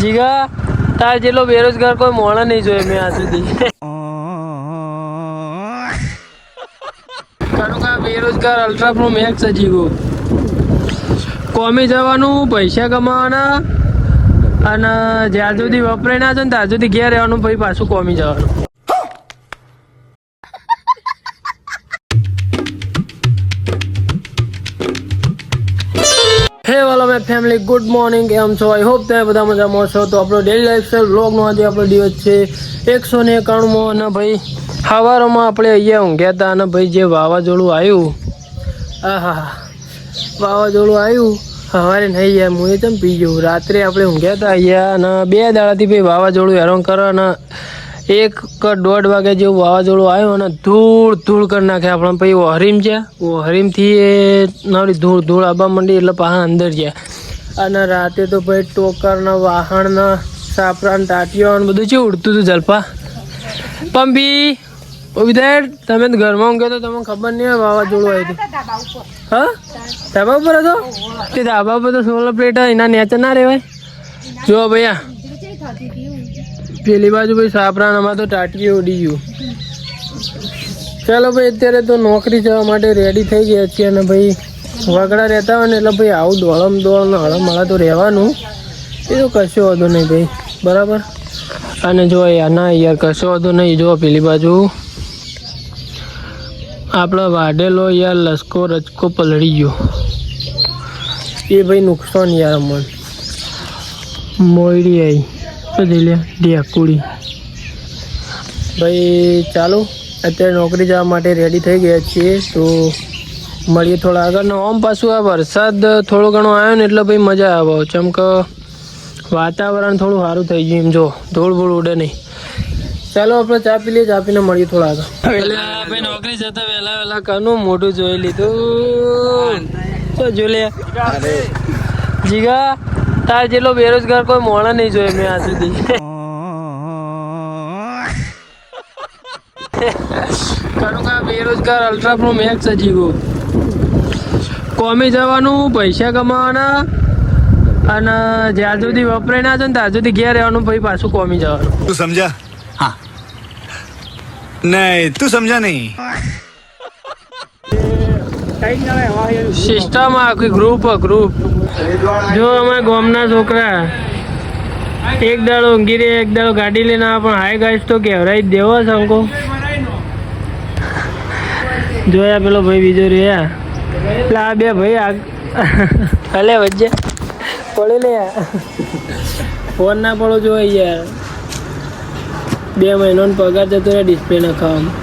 જીગા તાર જેટલો બેરોજગાર કોઈ મોણા નહીં જોયો મેં આજ સુધી. કરુકા બેરોજગાર અલ્ટ્રા પ્રો મેક્સ છે જીગો. કોમી જવાનું, પૈસા કમાવાના અને જ્યાં સુધી વપરાય ના છે ને ત્યાં સુધી ઘેર રહેવાનું, પછી પાછું કોમી જવાનું. હે વાલા મેં ફેમિલી, ગુડ મોર્નિંગ. કેમ છો? આઈ હોપ તમે બધા મજામાં છો. તો આપણો ડેલી લાઈફસ્ટાઈલ વ્લોગનો આજે આપણો દિવસ છે 191 અને ભાઈ સવારમાં આપણે અહીંયા ઊંઘ્યા હતા અને ભાઈ જે વાવાઝોડું આવ્યું, આહા વાવાઝોડું આવ્યું સવારે નહીં યાર હું એ ચમ પી ગયું. રાત્રે આપણે ઊંઘ્યા હતા અહીંયા અને 2 દાડાથી ભાઈ વાવાઝોડું હેરાન કરે અને 1-1:30 વાગે જેવું વાવાઝોડું આવ્યું અને ધૂળ કરી નાખે આપણે. પછી ઓહરીમ છે, ઓહરીમથી એ નવરી ધૂળ આવવા માંડી એટલે પાછા અંદર ગયા. અને રાતે તો ભાઈ ટોકરના વાહણના સાપરાન ટાટીઓ અને બધું છે ઉડતું હતું જલપા. પંપી વિધાયક તમે તો ઘરમાં ઊંઘ્યો તો તમને ખબર નહીં હોય વાવાઝોડું આવ્યું હતું. હા ધાબા ઉપર હતો તે ધાબા ઉપર તો સોલર પ્લેટ એના નેચર ના રહેવાય. જો ભૈયા પેલી બાજુ ભાઈ સાપરાન અમારે તો ટાટીઓ ઉડી ગયું. ચાલો ભાઈ અત્યારે તો નોકરી જવા માટે રેડી થઈ ગયા છીએ અને ભાઈ વગડા રહેતા હોય ને એટલે ભાઈ આવું દોડમ ને હળમળા તો રહેવાનું, એ તો કશો વાંધો નહીં ભાઈ, બરાબર. અને જો યાર ના યાર કશો વાંધો નહીં. જો પેલી બાજુ આપણો વાઢેલો યાર લસકો રચકો પલળી ગયો, એ ભાઈ નુકસાન યાર અમને. મોયડી આવી તો જઈ લે ઢેકુડી. ભાઈ ચાલો અત્યારે નોકરી જવા માટે રેડી થઈ ગયા છીએ, તો મળીએ થોડા આગળ. આમ પાછું આ વરસાદ થોડો ઘણો આવ્યો ને એટલે ભાઈ મજા આવે, ચમ કે વાતાવરણ થોડું સારું થઈ ગયું. એમ જો ધૂળ ઉડે નહીં. ચાલો આપણે ચા પી લઈએ, ચા પીને મળીએ થોડા આગળ. ભાઈ નોકરી જતા વહેલા કનું મોઢું જોઈ લીધું. તો જો લે જીગા તાર જેટલો બેરોજગાર કોઈ મોણા નહીં જોયો મેં આજ સુધી. કરુકા બેરોજગાર અલ્ટ્રા પ્રો મેક્સ છે જીગો. કોમી જવાનું, પૈસા કમાવાના અને જ્યાં સુધી વપરાય ના છે ને ત્યાં સુધી ઘેર રહેવાનું, પછી પાછું કોમી જવાનું. તું સમજા? હા નહીં તું સમજા નહીં. સિસ્ટમ આખી ગ્રુપ જો અમારા ગામના છોકરા એક દાડો ઊંઘી રહે, એક દાડો ગાડી લઈને આવે, પણ હાઈ ગાઈસ તો કહેવરાઈ દેવો શંકો. જોયા પેલો ભાઈ બીજો રહ્યા એટલે આ બે ભાઈ હલે વચ્ચે પડે લે ફોન ના પડો જો યાર. 2 મહિનાનો પગાર જતો રહ્યા ડિસ્પ્લે નખાવામાં.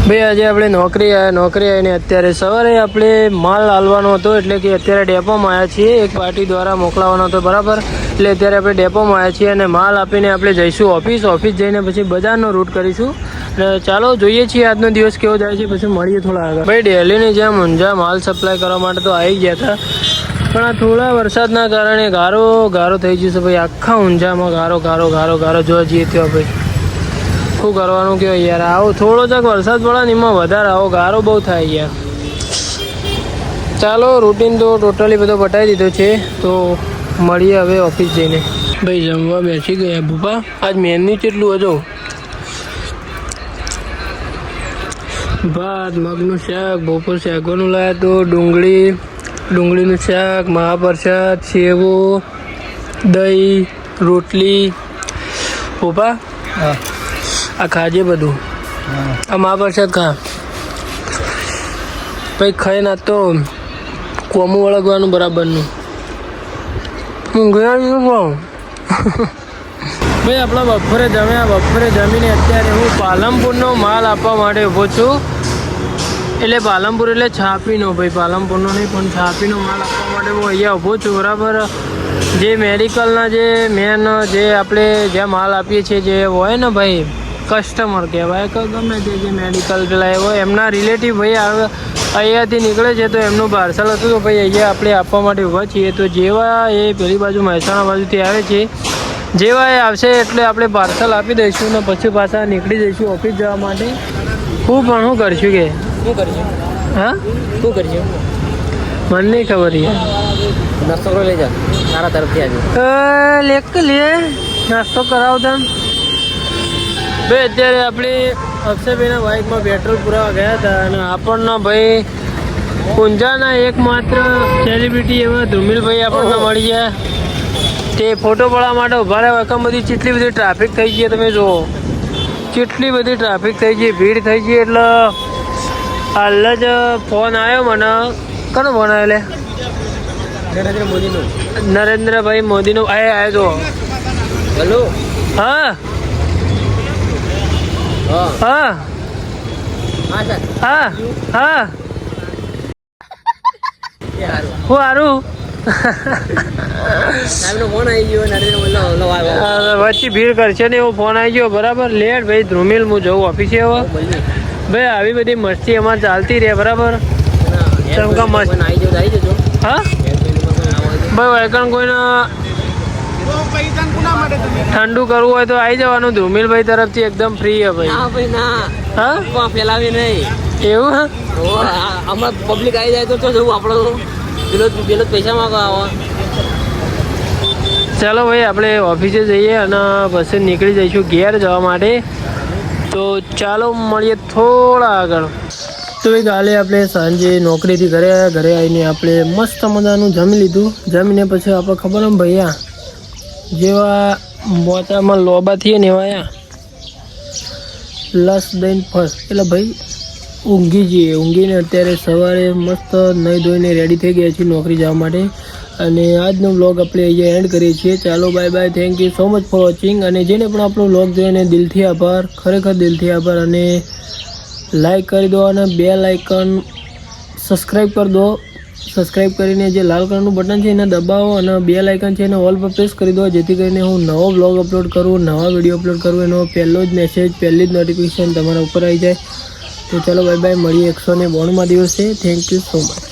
ભાઈ આજે આપણે નોકરી આવીને અત્યારે સવારે આપણે માલ હાલવાનો હતો, એટલે કે અત્યારે ડેપોમાં આવ્યા છીએ. એક પાર્ટી દ્વારા મોકલાવાનો હતો, બરાબર. એટલે અત્યારે આપણે ડેપોમાં આવ્યા છીએ અને માલ આપીને આપણે જઈશું ઓફિસ જઈને પછી બજારનો રૂટ કરીશું. ચાલો જોઈએ છીએ આજનો દિવસ કેવો જાય છે, પછી મળીએ થોડા આગળ. ભાઈ ડેલીની જેમ ઊંઝા માલ સપ્લાય કરવા માટે તો આવી ગયા હતા, પણ આ થોડા વરસાદના કારણે ગારો થઈ જશે ભાઈ. આખા ઊંઝામાં ગારો જોવા જઈએ ત્યાં ભાઈ શું કરવાનું કયો યાર. આવો થોડો ચક વરસાદ પડે ને એમાં વધારે આવો ગારો બહુ થાય યાર. ચાલો રૂટીન તો ટોટલી બધો પટાવી દીધો છે, તો મળીએ હવે ઓફિસ જઈને. ભાઈ જમવા બેસી ગયા ભૂપા. આજ મેન્યુ કેટલું હતું? ભાત, મગનું શાક, બપોર શાકવાનું લાવ્યા તો ડુંગળીનું શાક, મહાપ્રસાદ, સેવો, દહીં, રોટલી. ભૂપા આ ખાજે બધું, આ મહાપ્રસાદ ખા. પછી ખાઈ ના તો કોમું વળગવાનું બરાબરનું. ભાઈ આપણા બપોરે જમીને અત્યારે હું પાલનપુરનો માલ આપવા માટે ઊભો છું. એટલે પાલનપુર એટલે છાપીનો, ભાઈ પાલનપુરનો નહીં પણ છાપીનો માલ આપવા માટે હું અહીંયા ઊભો છું, બરાબર. જે મેડિકલના જે મેન જે આપણે જ્યાં માલ આપીએ છીએ જે હોય ને ભાઈ કસ્ટમર કહેવાય કે ગમે તે જે મેડિકલ પેલા હોય એમના રિલેટિવ ભાઈ અહીંયાથી નીકળે છે, તો એમનું પાર્સલ હતું, તો ભાઈ અહીંયા આપણે આપવા માટે ઊભા છીએ. તો જેવા એ પેલી બાજુ મહેસાણા બાજુથી આવે છે, જેવા એ આવશે એટલે આપણે પાર્સલ આપી દઈશું ને પછી પાછા નીકળી જઈશું ઓફિસ જવા માટે. શું કરશું કે શું કરશું? હા શું કરશું મને નહીં ખબર યાર. નાસ્તો કરી લેજો તારા તરફથી આજે લે નાસ્તો કરાવતા ભાઈ અત્યારે આપણે અક્ષયભાઈના બાઇકમાં પેટ્રોલ પુરાવા ગયા હતા અને આપણને ભાઈ ઊંઝાના એકમાત્ર સેલિબ્રિટી એવા ધ્રુમિલભાઈ આપણને મળી ગયા તે ફોટો પાડવા માટે ઉભા રહ્યા વખત બધી કેટલી બધી ટ્રાફિક થઈ ગઈ તમે જુઓ કેટલી બધી ટ્રાફિક થઈ ગઈ ભીડ થઈ ગઈ એટલે હાલ જ ફોન આવ્યો મને કોનો ફોન આવ્યો લે નરેન્દ્ર મોદીનું નરેન્દ્રભાઈ મોદીનો આવ્યો તો હેલો હા હા હા હા સર હા હા એ સારું હું સારું સાહેબનો ફોન આવી ગયો નરેન્દ્ર મોદીનો આવ્યો વચ્ચે ભીડ કરશે ને એવો ફોન આવી ગયો બરાબર લેટ ભાઈ ધ્રુમિલ હું જઉં ઓફિસે હવે ભાઈ આવી બધી મસ્તી અમારે ચાલતી રહે બરાબર ચમકા મસ્ત આવી જજો હા ભાઈ વૈકણ કોઈને ઠંડુ કરવું હોય તો આવી જવાનું ધ્રુમિલભાઈ તરફથી એકદમ ફ્રી હે ભાઈ ના ભાઈ ના હા ફેલાવી નહીં એવું હા હમણાં પબ્લિક આવી જાય તો જવું આપણો પેલો પૈસા માંગો આવો ચાલો ભાઈ આપણે ઓફિસે જઈએ અને પછી નીકળી જઈશું ઘેર જવા માટે તો ચાલો મળીએ થોડા આગળ તો ભાઈ કાલે આપણે સાંજે નોકરીથી ઘરે આવીને આપણે મસ્ત મજાનું જમી લીધું જમીને પછી આપણે ખબર એમ ભૈયા જેવા મોચામાં લોબા થઈએ ને એવા લસ દઈને ફર્સ્ટ એટલે ભાઈ ઊંઘી જઈએ ઊંઘીને અત્યારે સવારે મસ્ત નહીં ધોઈને રેડી થઈ ગયા છીએ નોકરી જવા માટે અને આજનો વ્લોગ આપણે અહીંયા એન્ડ કરીએ છીએ ચાલો bye bye thank you so much for watching અને જેને પણ આપણો વ્લોગ જોઈને દિલથી આભાર ખરેખર દિલથી આભાર અને લાઈક કરી દો અને બેલ આઇકન સબસ્ક્રાઈબ કરી દો સબસ્ક્રાઈબ કરીને જે લાલ કલરનું બટન છે એને દબાવો અને બેલ આઇકન છે એને ઓલ પર પ્રેસ કરી દો જેથી કરીને હું નવો વ્લોગ અપલોડ કરું નવા વિડીયો અપલોડ કરું એનો પહેલો જ મેસેજ પહેલી જ નોટિફિકેશન તમારા ઉપર આવી જાય તો ચાલો બાય બાય મળીએ 192માં દિવસે થેન્ક યુ સો મચ